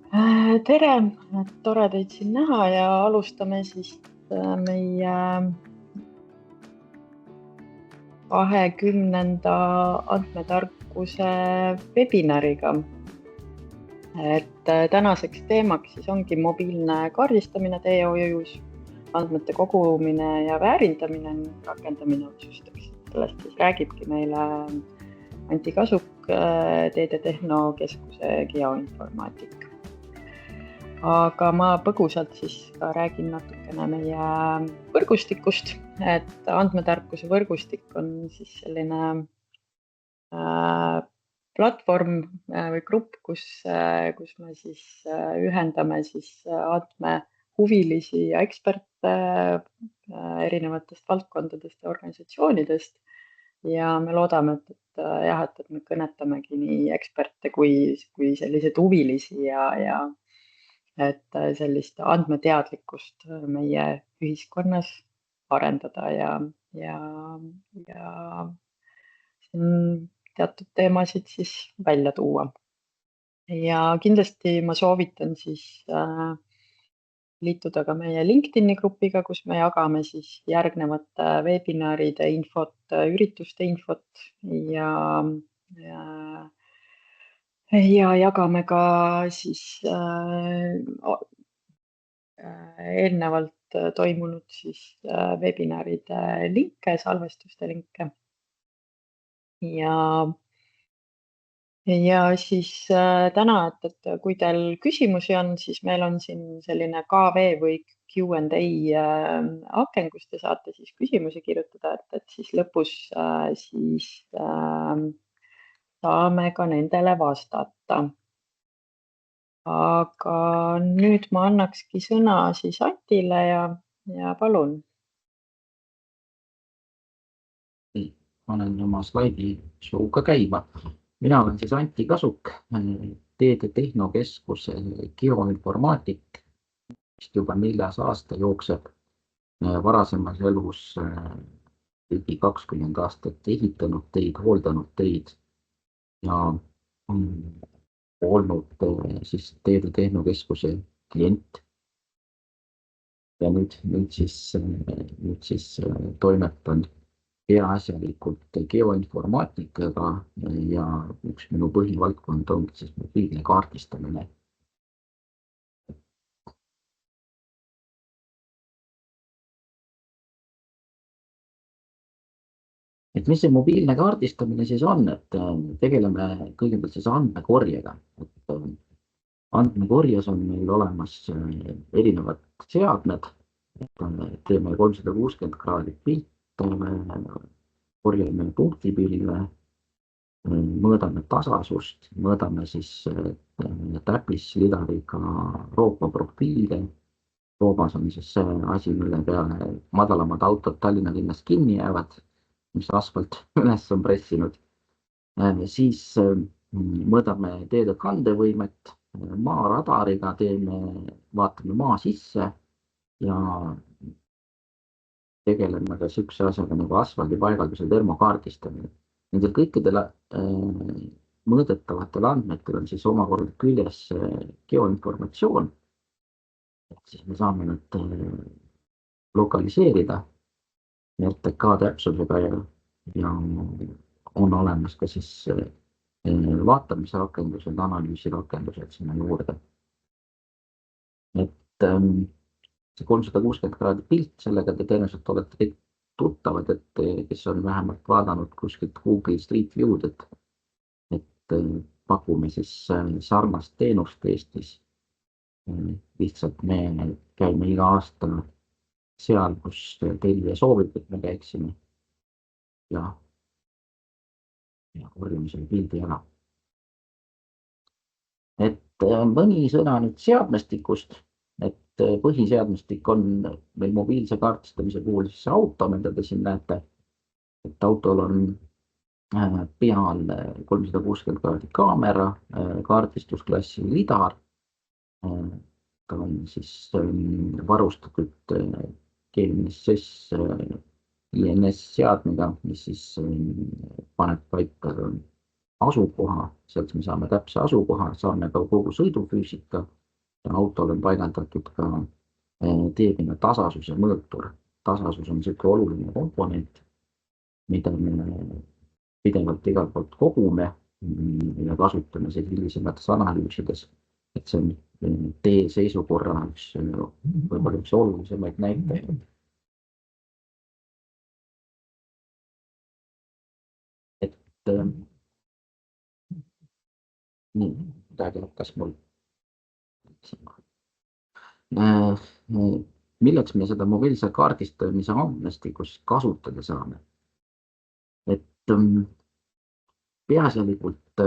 Tere, tore teid siin näha ja alustame siis meie 20. andmetarkuse webinariga. Tänaseks teemaks siis ongi mobiilne kaardistamine teehoius, andmete kogumine ja väärindamine ning rakendamine otsusteks. Sellest siis räägibki meile Anti Kasuk, Teede Tehnokeskuse geoinformaatika. Aga ma põgusalt siis ka räägin natukene meie võrgustikust, et andmetarkuse võrgustik on siis selline platvorm või grupp, kus me siis ühendame siis andmehuvilisi ja eksperte erinevatest valdkondadest ja organisatsioonidest. Ja me loodame, et me kõnetamegi nii eksperte kui selliseid huvilisi ja et sellist andmeteadlikkust meie ühiskonnas arendada ja siin teatud teemasid siis välja tuua. Ja kindlasti ma soovitan siis liituda ka meie LinkedIni grupiga, kus me jagame siis järgnevate webinaride infot, ürituste infot ja jagame ka siis eelnevalt toimunud siis webinaride linke, salvestuste linke. Ja siis täna, et kui teil küsimusi on, siis meil on siin selline KV või Q&A aken, kus te saate siis küsimusi kirjutada, et siis lõpus siis saame ka nendele vastata. Aga nüüd ma annakski sõna siis Antile ja palun. Panen oma slaidi show'ga käima. Mina olen siis Anti Kasuk, Teede Tehnokeskuse geoinformaatik, mis juba 4. aasta jookseb. Varasemas elus ligi 20 aastat ehitanud teid, hooldanud teid ja olnud siis Teede Tehnokeskuse klient. Ja nüüd siis toimetan peaasjalikult geoinformaatikaga ja üks minu põhivaldkond ongi siis mobiilne kaardistamine. Et mis see mobiilne kaardistamine siis on, et tegeleme kõigepealt siis andmekorjega. Andmekorjes on meil olemas erinevad seadmed, teeme 360 kraadi pilt, korjame punktipilve, mõõdame tasasust, mõõdame siis täppislidariga Roopa profiile. Roopas on siis see asi, mille peale madalamad autod Tallinna linnas kinni jäävad, mis asfalt üles on pressinud. Siis mõõdame teede kandevõimet, maaradariga vaatame maa sisse ja tegeleme ka sihukese asjaga nagu asfaldipaigalduse termokaardistamine. Nendel kõikidel mõõdetavatel andmetel on siis omakorda küljes geoinformatsioon. Siis me saame nad lokaliseerida RTK täpsusega ja on olemas ka siis vaatamisrakendused, analüüsirakendused sinna juurde. Et see 360 kraadi pilt, sellega te tõenäoliselt olete kõik tuttavad, et kes on vähemalt vaadanud kuskilt Google Street View'd, et pakume siis sarnast teenust Eestis. Lihtsalt me käime iga aasta seal, kus tellija soovib, et me käiksime ja korjame selle pildi ära. Et mõni sõna nüüd seadmestikust. Et põhiseadmestik on meil mobiilse kaardistamise puhul siis see auto, mida te siin näete. Et autol on peal 360 kraadi kaamera, kaardistusklassi lidar. Ta on siis varustatud GNSS INS seadmega, mis siis paneb paika asukoha, sealt me saame täpse asukoha, saame ka kogu sõidufüüsika ja autol on paigaldatud ka teepinna tasasuse mõõtur. Tasasus on niisugune oluline komponent, mida me pidevalt igalt poolt kogume ja kasutame siis hilisemates analüüsides, et see on tee seisukorra võib-olla üks olulisemaid näitajaid. Nii, midagi hakkas mul. Milleks me seda mobiilse kaardistamise andmestikus kasutada saame? Et peaasjalikult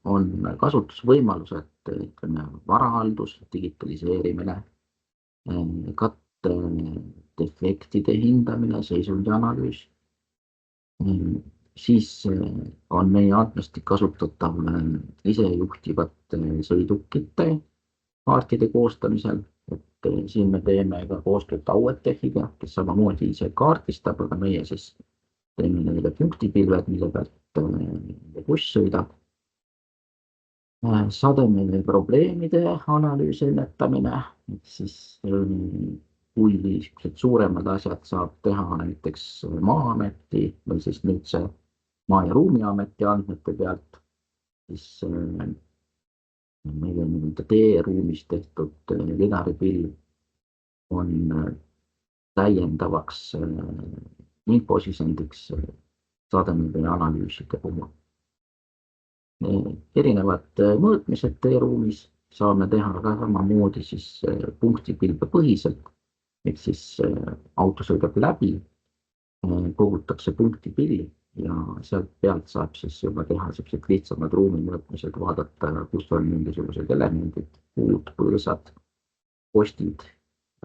on kasutusvõimalused, ütleme, varahaldus, digitaliseerimine, katte defektide hindamine, seisundi analüüs. Siis on meie andmestik kasutatav isejuhtivate sõidukite kaartide koostamisel, et siin me teeme ka koostööd Auetechiga, kes samamoodi ise kaardistab, aga meie siis teeme neile punktipilved, mille pealt buss sõidab. Sademele probleemide analüüsi ennetamine, et siis kui niisugused suuremad asjad saab teha näiteks Maa-ameti või siis nüüd see Maa- ja Ruumiameti andmete pealt, siis meil on nii-öelda teeruumis tehtud lidaripilv on täiendavaks infosisendiks sademete analüüside puhul. Erinevad mõõtmised teeruumis saame teha ka samamoodi siis punktipilve põhiselt, et siis auto sõidab läbi, kogutakse punktipilv ja sealt pealt saab siis juba teha sellised lihtsamad ruumimõõtmised, vaadata, kus on mingisugused elemendid, puud, põõsad, postid,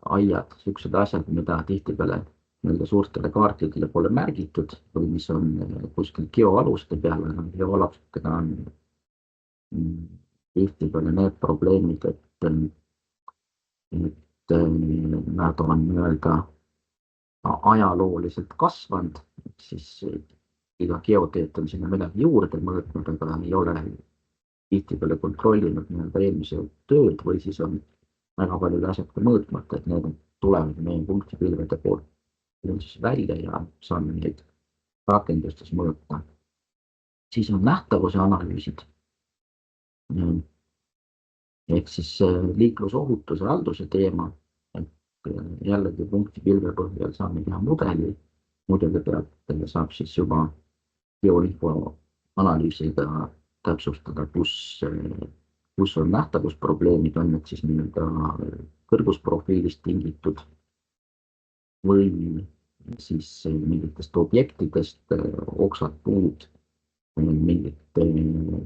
aiad, niisugused asjad, mida tihtipeale nende suurtele kaartidele pole märgitud või mis on kuskil geoaluste peal, geoalustega on tihtipeale need probleemid, et nad on nii-öelda ajalooliselt kasvanud, siis iga geoteet on sinna midagi juurde mõõtnud, aga ei ole tihtipeale kontrollinud nii-öelda eelmise tööd või siis on väga paljud asjad ka mõõtmata, et need tulevad meie punktipilvede poolt siis välja ja saame neid rakendustes mõõta. Siis on nähtavuse analüüsid. Ehk siis liiklusohutuse halduse teema, et jällegi punktipilve põhjal saame teha mudeli pealt saab siis juba geoinfo analüüsiga täpsustada, kus on nähtavusprobleemid, on need siis nii-öelda kõrgusprofiilist tingitud või siis mingitest objektidest, oksad, puud, mingid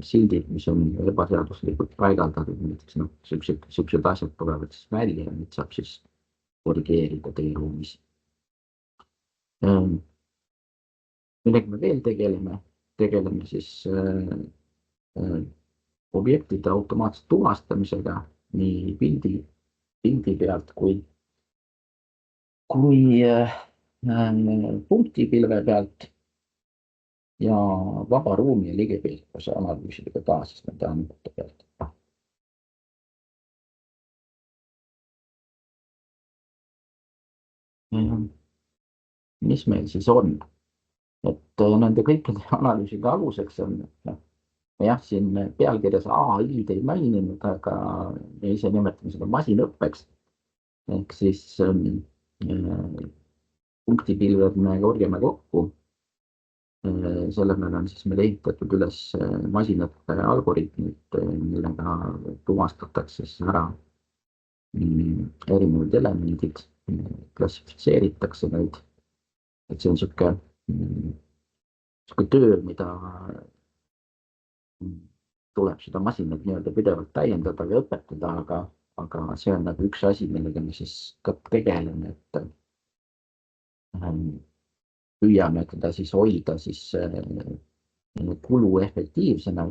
sildid, mis on ebaseaduslikult paigaldatud, näiteks niisugused asjad tulevad siis välja ja neid saab siis korrigeerida teeruumis. Millega me veel tegeleme siis objektide automaatse tuvastamisega nii pildi pealt kui punktipilve pealt ja vaba ruumi ja ligipääsevuse analüüsidega ka siis nende andmete pealt. Mis meil siis on? Et nende kõikide analüüside aluseks on, jah, siin pealkirjas AI-d ei maininud, aga me ise nimetame seda masinõppeks. Ehk siis punktipilved me korjame kokku. Selle peale on siis meil ehitatud üles masinõppe algoritmid, millega tuvastatakse siis ära erinevad elemendid, klassifitseeritakse neid. Et see on niisugune töö, mida tuleb seda masinat nii-öelda pidevalt täiendada või õpetada, aga see on nagu üks asi, millega me siis ka tegeleme, et püüame teda siis hoida siis kuluefektiivsena,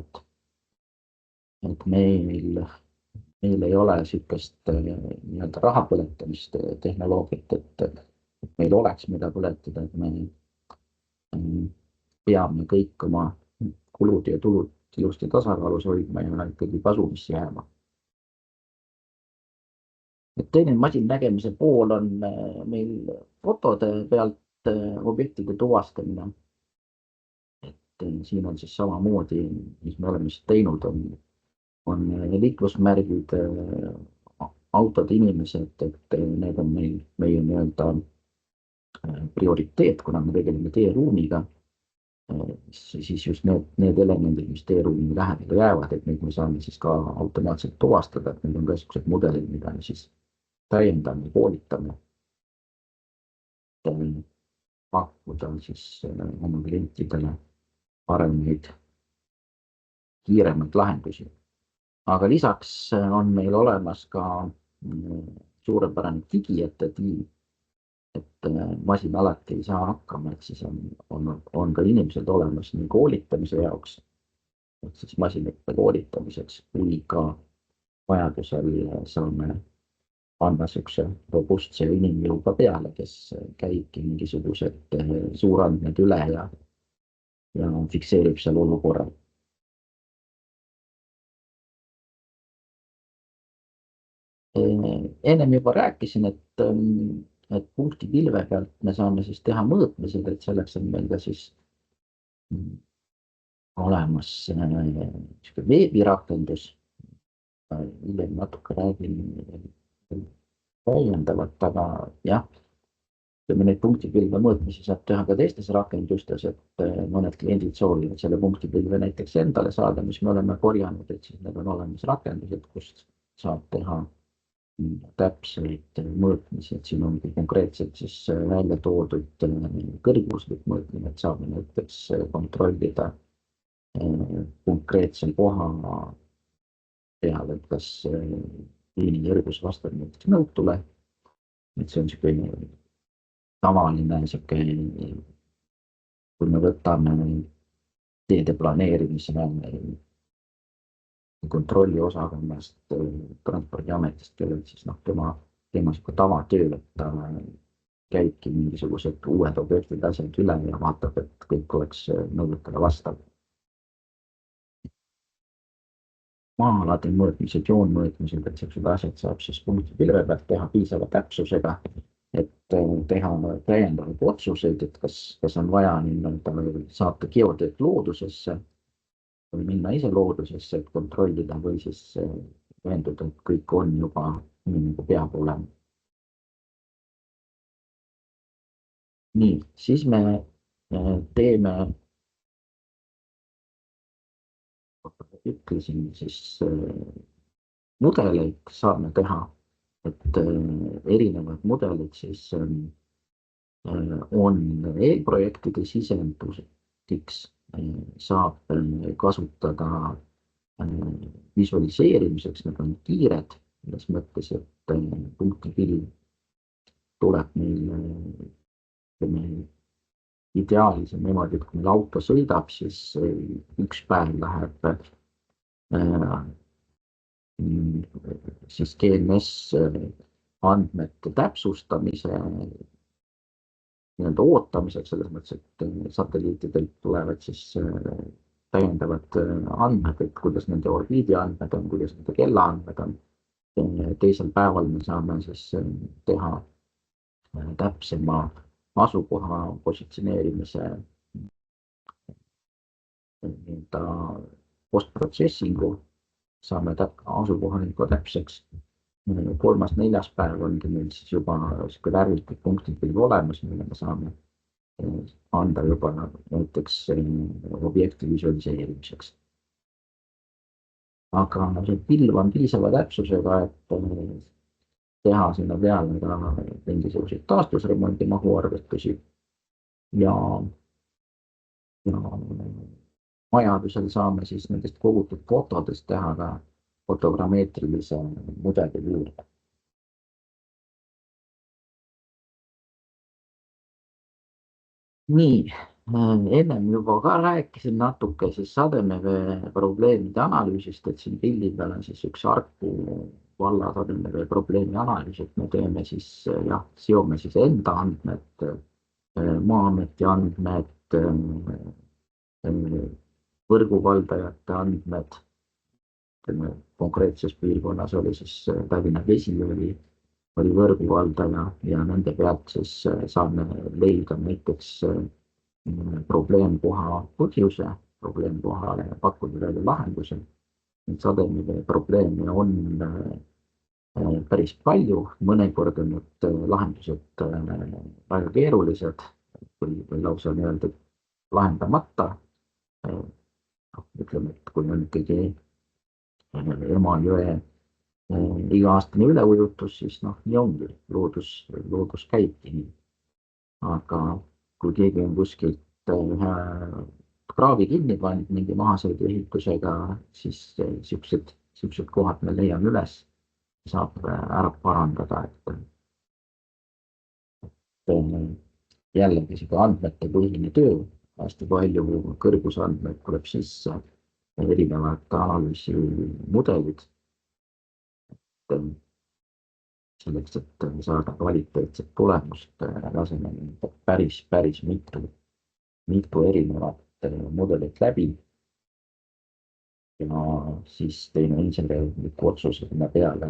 et meil ei ole niisugust nii-öelda raha põletamist tehnoloogiat, et meil oleks mida põletada, et me peame kõik oma kulud ja tulud ilusti tasakaalus hoidma ja ikkagi kasumisse jääma. Et teine masinnägemise pool on meil fotode pealt objektide tuvastamine. Siin on siis samamoodi, mis me oleme siis teinud, on liiklusmärgid, autod, inimesed, et need on meie nii-öelda prioriteet, kuna me tegeleme teeruumiga, siis just need elemendid, mis teeruumi lähedale jäävad, et neid me saame siis ka automaatselt tuvastada, et need on ka niisugused mudelid, mida me siis täiendame, koolitame, pakkuda siis oma klientidele paremaid, kiiremaid lahendusi. Aga lisaks on meil olemas ka suurepärane digijate tiim, et masin alati ei saa hakkama, et siis on ka inimesed olemas nii koolitamise jaoks, et siis masinate koolitamiseks, kui ka vajadusel saame anda niisuguse robustse inimjõuga peale, kes käibki mingisugused suurandmed üle ja fikseerib seal olukorra. Ennem juba rääkisin, et punktipilve pealt me saame siis teha mõõtmised, et selleks on meil ka siis olemas veebirakendus. Hiljem natuke räägin täiendavalt, aga jah, neid punktipilve mõõtmisi saab teha ka teistes rakendustes, et mõned kliendid soovivad selle punktipilve näiteks endale saada, mis me oleme korjanud, et siis need on olemas rakendused, kust saab teha täpseid mõõtmisi, et siin ongi konkreetselt siis välja toodud kõrguslik mõõtmine, et saame näiteks kontrollida konkreetse koha peale, et kas liinijärgus vastab näiteks nõutule, et see on niisugune tavaline niisugune, kui me võtame teede planeerimise kontrolli osakonnast Transpordiametist, kellel siis tema niisugune tavatöö, et ta käibki mingisugused uued objektid, asjad üle ja vaatab, et kõik oleks nõuetele vastav. Maa-alade mõõtmised, joonmõõtmised, et sellised asjad saab siis punktipilve pealt teha piisava täpsusega, et teha täiendavaid otsuseid, et kas on vaja saata geoteed loodusesse või minna ise loodusesse, et kontrollida või siis veenduda, et kõik on juba nii, nagu peab olema. Nii, siis me teeme, ütlesin siis mudeleid saame teha, et erinevad mudelid siis on eelprojektide sisenduseks, saab kasutada visualiseerimiseks, need on kiired, selles mõttes, et punktipilv tuleb meil ideaalis on niimoodi, et kui meil auto sõidab, siis üks päev läheb siis GNS andmete täpsustamise nii-öelda ootamiseks, selles mõttes, et satelliitidelt tulevad siis täiendavad andmed, et kuidas nende orbiidi andmed on, kuidas nende kellaandmed on. Teisel päeval me saame siis teha täpsema asukoha positsioneerimise postprotsessingu, saame asukoha täpseks. 3.–4. päev ongi meil siis juba värvitud punktipilv olemas, mille me saame anda juba näiteks objekti visualiseerimiseks. Aga see pilv on piisava täpsusega, et teha sinna peale ka mingisuguseid taastusremondi mahuarvestusi ja vajadusel saame siis nendest kogutud fotodest teha ka fotogrammeetrilise mudeli juurde. Nii, ennem juba ka rääkisin natuke siis sademevee probleemide analüüsist, et siin pildi peal on siis üks Harku valla sademevee probleemi analüüs, et me teeme siis, seome siis enda andmed, Maa-ameti andmed, võrguvaldajate andmed, konkreetses piirkonnas oli siis Tallinna Vesi oli võrguvaldaja ja nende pealt siis saame leida näiteks probleemkoha põhjuse, probleemkohale pakkuda välja lahenduse. Sademevee probleeme on päris palju, mõnikord on need lahendused väga keerulised või lausa nii-öelda lahendamata. Ütleme, et kui on ikkagi Emajõe iga-aastane üleujutus, siis nii ongi, loodus käibki nii. Aga kui keegi on kuskilt kraavi kinni pannud mingi mahasõiduehitusega, siis siuksed kohad me leiame üles, saab ära parandada, et jällegi seda andmete põhine töö, hästi palju kõrgusandmeid tuleb sisse, erinevad analüüsi mudelid, selleks, et saada kvaliteetset tulemust, laseme päris mitu erinevat mudelit läbi ja siis teeme insenerliku otsuse sinna peale.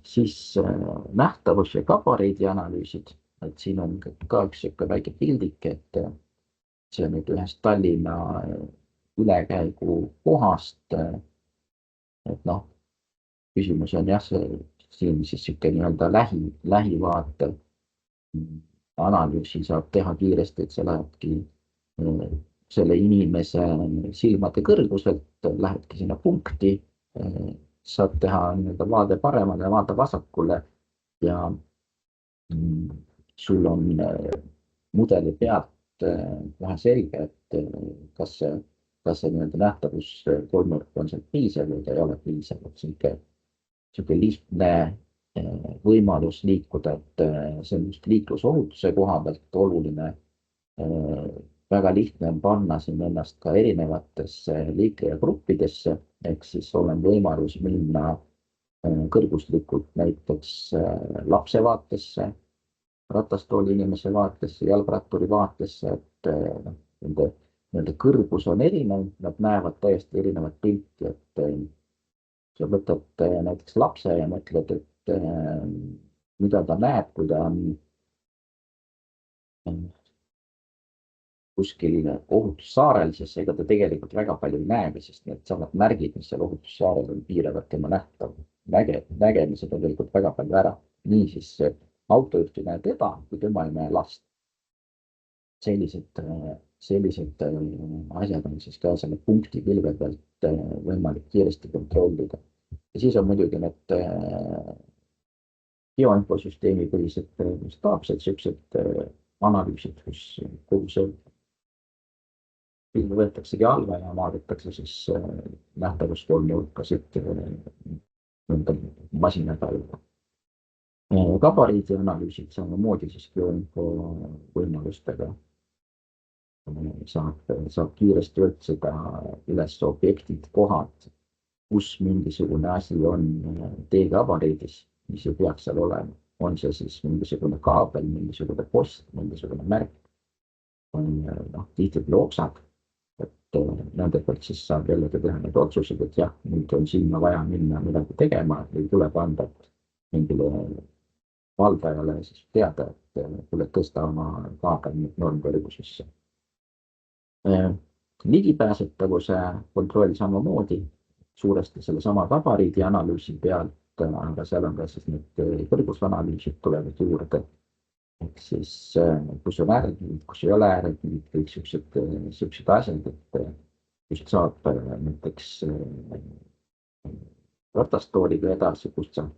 Siis nähtavus ja gabariidi analüüsid, et siin on ka üks väike pildike, et see on nüüd ühest Tallinna ülekäigu kohast, et küsimus on jah, siin siis sihuke nii-öelda lähivaate analüüsi saab teha kiiresti, et see lähebki selle inimese silmade kõrguselt, lähebki sinna punkti, saab teha nii-öelda vaade paremale ja vaade vasakule ja sul on mudeli pealt kohe selge, et kas see nii-öelda nähtavus kolmnurk on sealt piisav või ta ei ole piisav, et sihuke lihtne võimalus liikuda, et see on just liiklusohutuse koha pealt oluline. Väga lihtne on panna siin ennast ka erinevatesse liiklejagruppidesse, ehk siis on võimalus minna kõrguslikult näiteks lapse vaatesse, ratastooli inimese vaatesse, jalgratturi vaatesse, et nende kõrgus on erinev, nad näevad täiesti erinevat pilti, et sa võtad näiteks lapse ja mõtled, et mida ta näeb, kui ta on kuskil ohutussaarel, siis ega ta tegelikult väga palju ei näegi, sest need samad märgid, mis seal ohutussaarel on, piiravad tema nägemise tegelikult väga palju ära. Nii siis autojuht ei näe teda, kui tema ei näe last. Sellised asjad on siis ka selle punkti pilve pealt võimalik kiiresti kontrollida. Ja siis on muidugi need bioinfosüsteemi põhised staapsed siuksed analüüsid, kus kogu see pilve võetaksegi alla ja vaadatakse siis nähtavuskolmnurka siit masina peale. Gabariidi analüüsid samamoodi siis bioinfo võimalustega saab kiiresti otsida üles objektid, kohad, kus mingisugune asi on teegabariidis, mis ei peaks seal olema. On see siis mingisugune kaabel, mingisugune post, mingisugune märk, on tihtipeale oksad, et nende pealt siis saab jällegi teha need otsused, et jah, nüüd on sinna vaja minna midagi tegema või tuleb anda mingile valdajale siis teada, et tuleb tõsta oma kaabel normkõrgusesse. Ligipääsetavuse kontroll samamoodi, suuresti sellesama gabariidi analüüsi pealt, aga seal on ka siis need kõrgusanalüüsid tulevad juurde. Ehk siis, kus on äärekivid, kus ei ole äärekivid, kõik siuksed asjad, et kust saab näiteks ratastooliga edasi, kust saab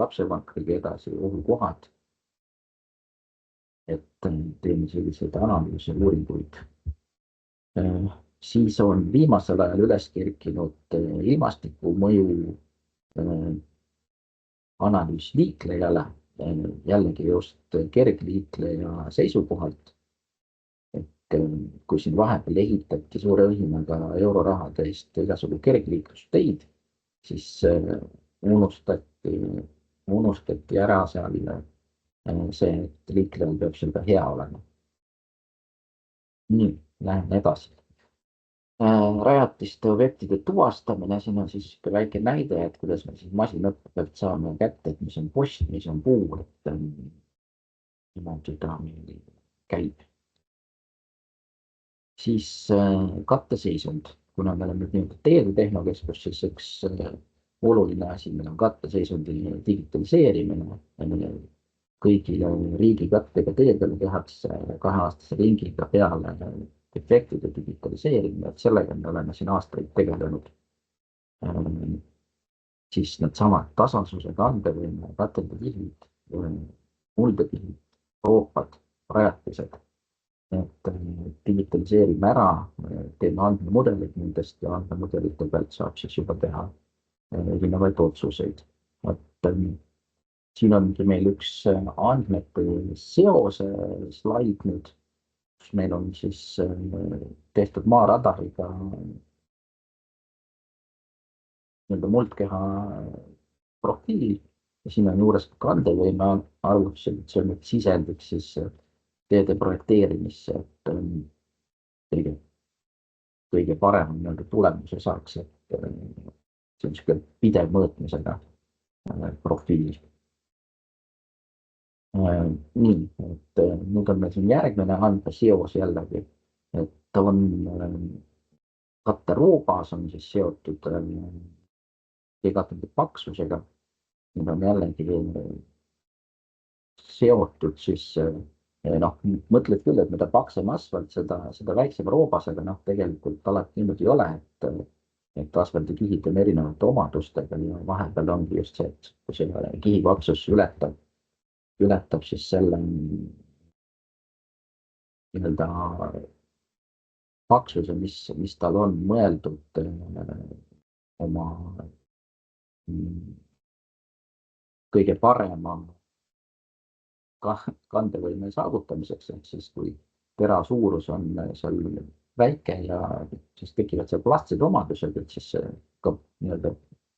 lapsevankriga edasi, ohukohad. Et teeme selliseid analüüse ja uuringuid. Siis on viimasel ajal üles kerkinud ilmastiku mõju analüüs liiklejale, jällegi just kergliikleja seisukohalt. Et kui siin vahepeal ehitati suure õhinaga eurorahade eest igasugu kergliiklusteid, siis unustati ära seal see, et liiklejal peab seal ka hea olema. Nii. lähen edasi. Rajatiste objektide tuvastamine, siin on siis väike näide, et kuidas me siis masinõppe pealt saame kätte, et mis on post, mis on puu, et niimoodi ta meil käib. Siis katteseisund, kuna me oleme nüüd teede tehnokeskus, siis üks oluline asi, meil on katteseisundi digitaliseerimine. Kõigile riigikattega teedele tehakse 2-aastase ringiga peale efektide digitaliseerimine, et sellega me oleme siin aastaid tegelenud. Siis needsamad tasasuse, kandevõime, katendekihid, muldekihid, roopad, rajatised. Et digitaliseerime ära, teeme andmemudelid nendest ja andmemudelite pealt saab siis juba teha erinevaid otsuseid. Et siin ongi meil üks andmete seose slaid nüüd, kus meil on siis tehtud maaradariga nii-öelda muldkeha profiil ja siin on juures kandevõime arvutused, et see on nüüd sisendiks siis teede projekteerimisse, et kõige parem nii-öelda tulemuse saaks, et see on niisugune pidev mõõtmisega profiil. Nii, et nüüd on meil siin järgmine andmeseos jällegi, et on katteroobas on siis seotud teekatende paksusega. Need on jällegi seotud siis, mõtled küll, et mida paksem asfalt, seda väiksem roobasega, tegelikult alati niimoodi ei ole, et asfaldikihid on erinevate omadustega ja vahepeal ongi just see, et kui see kihi paksus ületab siis selle nii-öelda paksuse, mis tal on mõeldud oma kõige parema kandevõime saavutamiseks, ehk siis kui tera suurus on seal väike ja siis tekivad seal plastsed omadused, et siis ka nii-öelda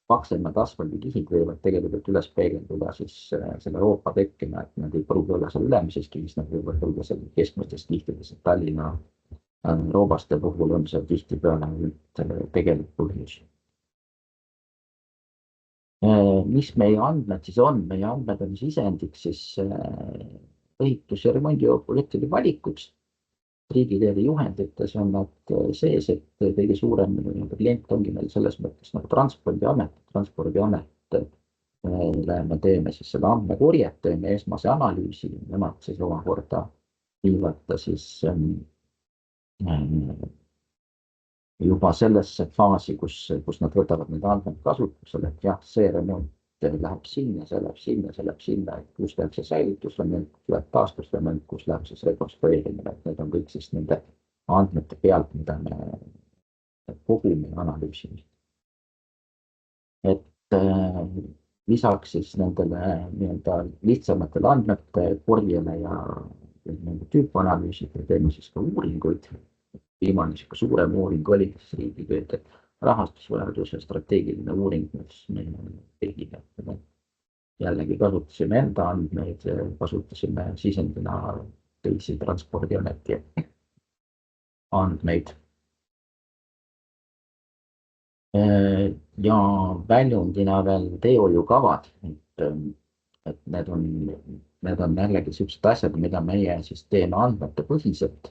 paksemad asfaldikihid võivad tegelikult üles peegelduda siis selle roopa tekkima, et nad ei pruugi olla seal ülemises kihis, nad võivad olla seal keskmistes kihtides, et Tallinna roobaste puhul on see tihtipeale tegelik põhjus. Mis meie andmed siis on? Meie andmed on sisendiks siis ehitus- ja remondiobjektide valikuks. Riigiteede juhendites on nad sees, et kõige suurem klient ongi meil selles mõttes nagu Transpordiamet. Me teeme siis seda andmekorjet, teeme esmase analüüsi, nemad siis omakorda viivad ta siis juba sellesse faasi, kus nad võtavad need andmed kasutusele, et jah, see remont läheb sinna, see läheb sinna, see läheb sinna, et kus läheb see säilitusrement, kus läheb taastusrement, kus läheb siis rekonstrueerimine, et need on kõik siis nende andmete pealt, mida me kogume ja analüüsime. Et lisaks siis nendele nii-öelda lihtsamatele andmete korjele ja tüüpanalüüsidele teeme siis ka uuringuid. Viimane suurem uuring oli riigiteede rahastusvajadus ja strateegiline uuring, mis meil tegime. Jällegi kasutasime enda andmeid, kasutasime sisendina teisi Transpordiameti andmeid. Ja väljundina veel teehoiukavad, et need on jällegi sellised asjad, mida meie siis teeme andmete põhiselt.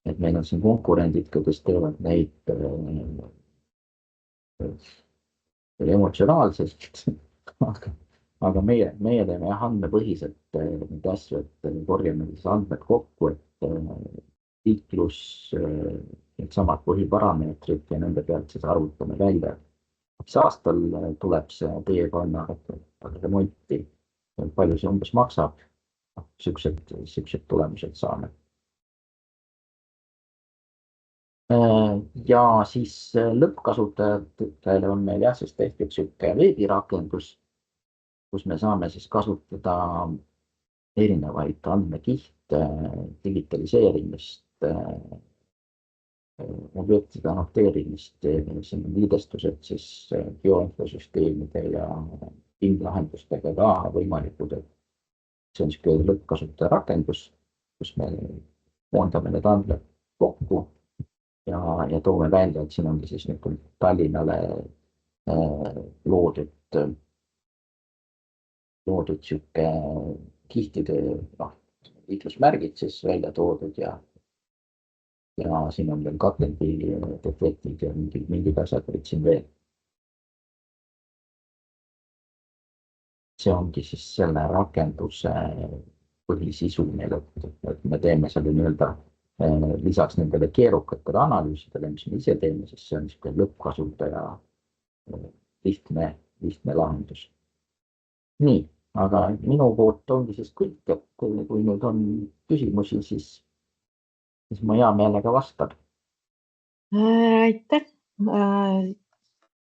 Et meil on siin konkurendid, kes teevad neid emotsionaalselt, aga meie teeme andmepõhiselt neid asju, et korjame siis andmed kokku, et liiklus, needsamad põhiparameetrid ja nende pealt siis arvutame välja, mis aastal tuleb see teekonna remonti, palju see umbes maksab, siuksed tulemused saame. Ja siis lõppkasutajatele on meil jah, siis tehtud sihuke veebirakendus, kus me saame siis kasutada erinevaid andmekihte, digitaliseerimist, objektide annoteerimist, siin on liidestused siis geoinfosüsteemide ja pinglahendustega ka võimalikud, et see on sihuke lõppkasutaja rakendus, kus me koondame need andmed kokku ja toome välja, et siin ongi siis nüüd Tallinnale loodud sihuke kihtide, noh, liiklusmärgid siis välja toodud ja siin on veel katendi defektid ja mingid asjad olid siin veel. See ongi siis selle rakenduse põhisisu meil, et me teeme selle nii-öelda lisaks nendele keerukatele analüüsidele, mis me ise teeme, siis see on niisugune lõppkasutaja lihtne lahendus. Nii, aga minu poolt ongi siis kõik, et kui nüüd on küsimusi, siis ma hea meelega vastan. Aitäh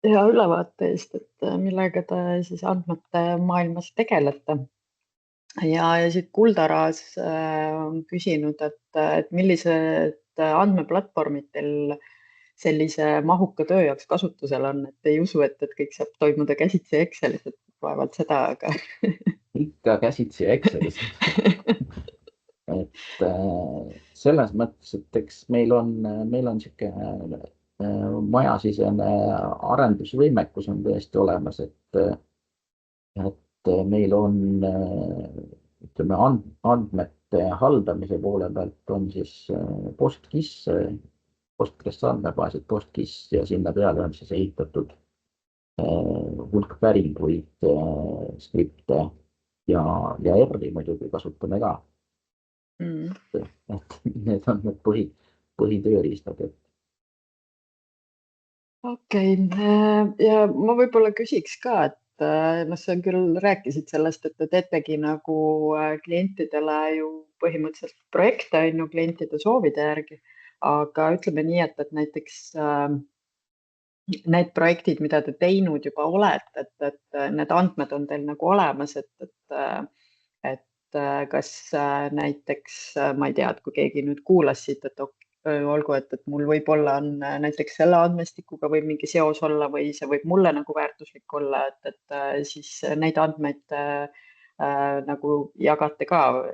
hea ülevaate eest, et millega te siis andmete maailmas tegelete. Ja siit Kuldaraas on küsinud, et millised andmeplatvormid teil sellise mahuka töö jaoks kasutusel on, et ei usu, et kõik saab toimuda käsitsi Excelis, et vaevalt seda, aga ikka käsitsi Excelis. Et selles mõttes, et eks meil on sihuke majasisene arendusvõimekus on tõesti olemas, et meil on, ütleme, andmete haldamise poole pealt on siis PostGIS, Postgres andmebaasid PostGIS ja sinna peale on siis ehitatud hulk päringuid, skripte ja R-i muidugi kasutame ka. Et need on need põhitööriistad. Okei, ja ma võib-olla küsiks ka, et sa küll rääkisid sellest, et te teetegi nagu klientidele ju põhimõtteliselt projekte on ju klientide soovide järgi, aga ütleme nii, et näiteks need projektid, mida te teinud juba olete, et need andmed on teil nagu olemas, et kas näiteks, ma ei tea, et kui keegi nüüd kuulas siit, et olgu, et mul võib-olla on näiteks selle andmestikuga või mingi seos olla või see võib mulle nagu väärtuslik olla, et siis neid andmeid nagu jagate ka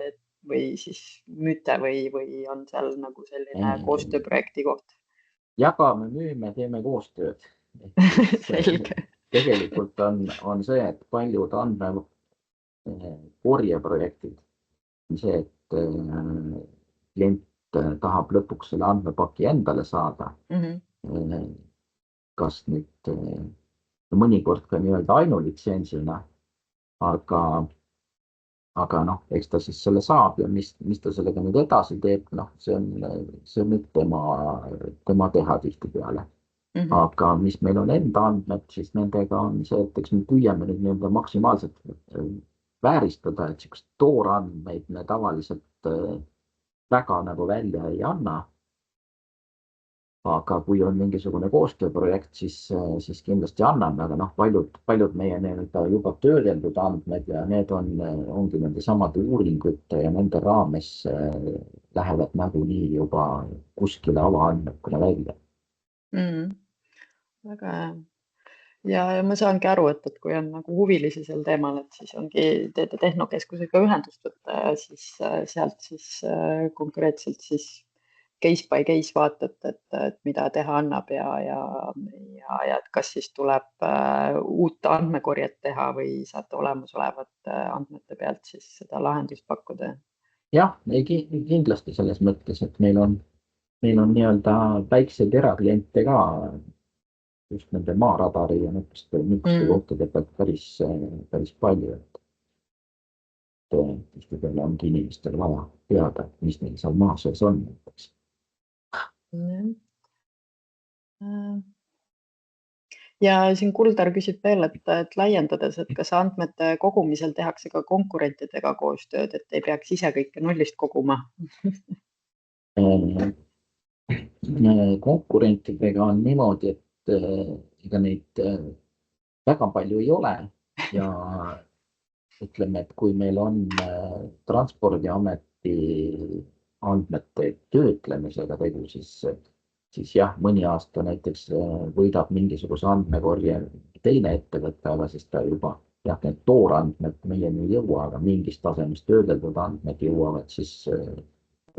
või siis müüte või on seal nagu selline koostööprojekti koht? Jagame, müüme, teeme koostööd. Selge. Tegelikult on see, et paljud andmekorjeprojektid on see, et klient tahab lõpuks selle andmepaki endale saada. Kas nüüd mõnikord ka nii-öelda ainulitsentsina, aga noh, eks ta siis selle saab ja mis ta sellega nüüd edasi teeb, noh, see on nüüd tema teha tihtipeale. Aga mis meil on enda andmed, siis nendega on see, et eks me püüame nüüd nii-öelda maksimaalselt vääristada, et niisugust toorandmeid me tavaliselt väga nagu välja ei anna. Aga kui on mingisugune koostööprojekt, siis kindlasti anname, aga noh, paljud meie nii-öelda juba töödeldud andmed ja need ongi nende samade uuringute ja nende raames lähevad nagunii juba kuskile avaandmekuna välja. Väga hea. Ja ma saangi aru, et kui on nagu huvilisi sel teemal, et siis ongi teete Tehnokeskusega ühendust võtta ja siis sealt siis konkreetselt siis case by case vaatad, et mida teha annab ja kas siis tuleb uut andmekorjet teha või saate olemasolevate andmete pealt siis seda lahendust pakkuda. Jah, kindlasti selles mõttes, et meil on nii-öelda väikseid erakliente ka just nende maaradari ja niisuguste kohtade pealt päris palju, et tihtipeale ongi inimestel vaja teada, mis neil seal maa sees on. Ja siin Kuldar küsib veel, et laiendades, et kas andmete kogumisel tehakse ka konkurentidega koostööd, et ei peaks ise kõike nullist koguma? Konkurentidega on niimoodi, et ega neid väga palju ei ole ja ütleme, et kui meil on Transpordiameti andmete töötlemisega tegu, siis jah, mõni aasta näiteks võidab mingisuguse andmekorje teine ettevõte, aga siis ta juba, jah, need toorandmed meieni ei jõua, aga mingist tasemest töödeldud andmed jõuavad siis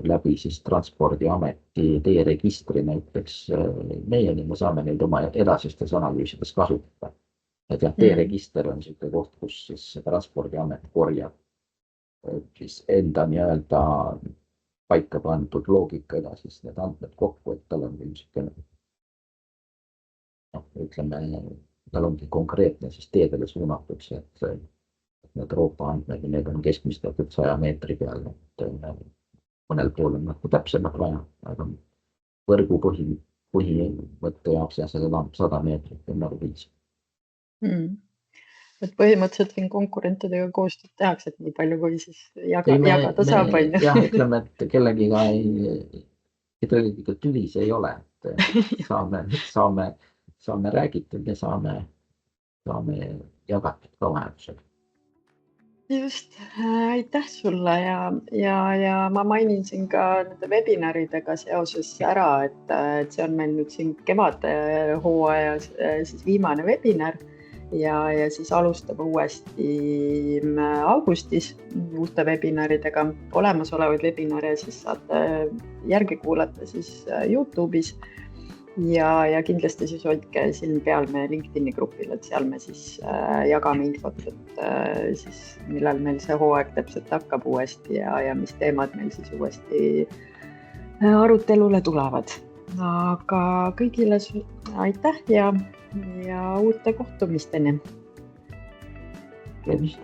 läbi siis Transpordiameti teeregistri näiteks meieni, me saame neid oma edasistes analüüsides kasutada. Et jah, teeregister on niisugune koht, kus siis Transpordiamet korjab siis enda nii-öelda paika pandud loogika edasist need andmed kokku, et tal on niisugune, ütleme, tal ongi konkreetne siis teedele suunatud see, et need Euroopa andmed, need on keskmistatud 100 meetri peale, et mõnel pool on nagu täpsemalt vaja, aga võrgu põhimõtte jaoks ja see 100 meetrit on nagu viis. Et põhimõtteliselt siin konkurentidega koostööd tehakse, et nii palju, kui siis jagada saab, on ju. Jah, ütleme, et kellegiga tülis ei ole, et saame räägitud ja saame jagatud ka vajadusel. Just, aitäh sulle ja ma mainin siin ka nende webinaridega seoses ära, et see on meil nüüd siin kevadhooaja siis viimane webinar ja siis alustame uuesti augustis uute webinaridega. Olemasolevaid webinare siis saate järgi kuulata siis YouTube'is ja kindlasti siis hoidke silm peal meie LinkedIni grupil, et seal me siis jagame infot, et siis millal meil see hooaeg täpselt hakkab uuesti ja mis teemad meil siis uuesti arutelule tulevad. Aga kõigile aitäh ja uute kohtumisteni. Tervist!